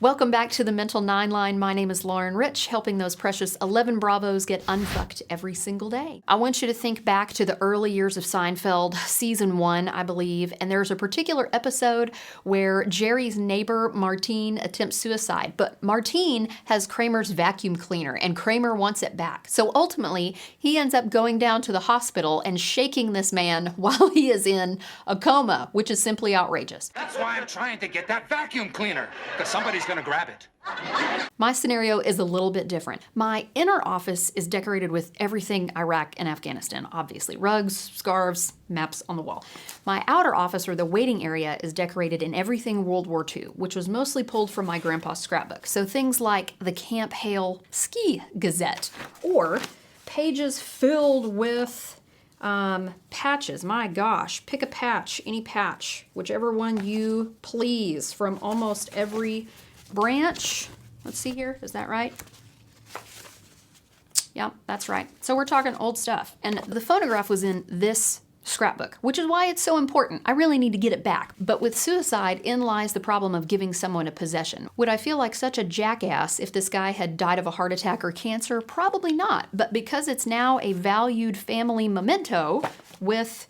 Welcome back to the Mental Nine Line. My name is Lauren Rich, helping those precious 11 Bravos get unfucked every single day. I want you to think back to the early years of Seinfeld, season 1, I believe, and there's a particular episode where Jerry's neighbor, Martine, attempts suicide, but Martine has Kramer's vacuum cleaner, and Kramer wants it back. So ultimately, he ends up going down to the hospital and shaking this man while he is in a coma, which is simply outrageous. That's why I'm trying to get that vacuum cleaner, because somebody's gonna grab it. My scenario is a little bit different. My inner office is decorated with everything Iraq and Afghanistan, obviously. Rugs, scarves, maps on the wall. My outer office, or the waiting area, is decorated in everything World War II, which was mostly pulled from my grandpa's scrapbook. So things like the Camp Hale Ski Gazette, or pages filled with patches. My gosh, pick a patch, any patch, whichever one you please, from almost every branch. Let's see here, is that right? Yep, that's right. So we're talking old stuff. And the phonograph was in this scrapbook, which is why it's so important. I really need to get it back. But with suicide, in lies the problem of giving someone a possession. Would I feel like such a jackass if this guy had died of a heart attack or cancer? Probably not. But because it's now a valued family memento with,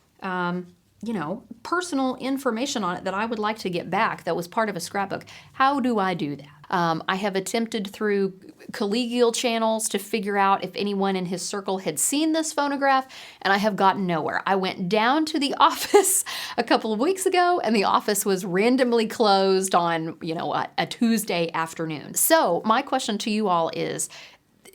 personal information on it that I would like to get back that was part of a scrapbook, how do I do that? I have attempted through collegial channels to figure out if anyone in his circle had seen this phonograph, and I have gotten nowhere. I went down to the office a couple of weeks ago, and the office was randomly closed on, a Tuesday afternoon. So my question to you all is,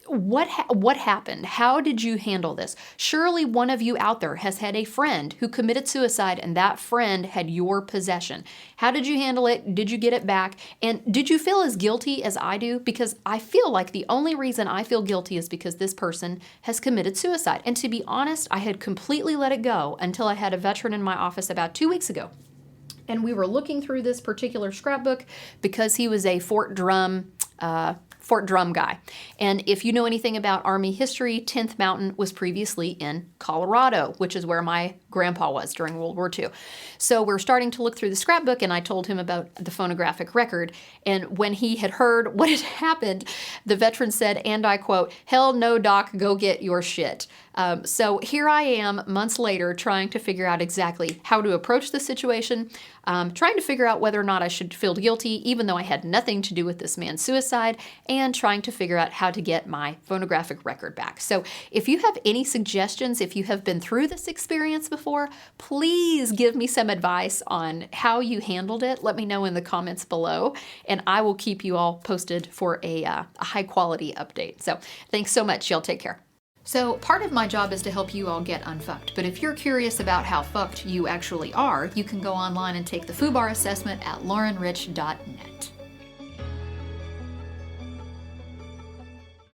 what happened? How did you handle this? Surely one of you out there has had a friend who committed suicide, and that friend had your possession. How did you handle it? Did you get it back? And did you feel as guilty as I do? Because I feel like the only reason I feel guilty is because this person has committed suicide. And to be honest, I had completely let it go until I had a veteran in my office about 2 weeks ago. And we were looking through this particular scrapbook because he was a Fort Drum guy. And if you know anything about Army history, 10th Mountain was previously in Colorado, which is where my grandpa was during World War II. So we're starting to look through the scrapbook, and I told him about the phonographic record. And when he had heard what had happened, the veteran said, and I quote, "Hell no, Doc, go get your shit." So here I am months later trying to figure out exactly how to approach the situation, trying to figure out whether or not I should feel guilty, even though I had nothing to do with this man's suicide, and trying to figure out how to get my phonographic record back. So if you have any suggestions, if you have been through this experience before, please give me some advice on how you handled it. Let me know in the comments below, and I will keep you all posted for a high quality update. So thanks so much. Y'all take care. So part of my job is to help you all get unfucked, but if you're curious about how fucked you actually are, you can go online and take the FUBAR assessment at laurenrich.net.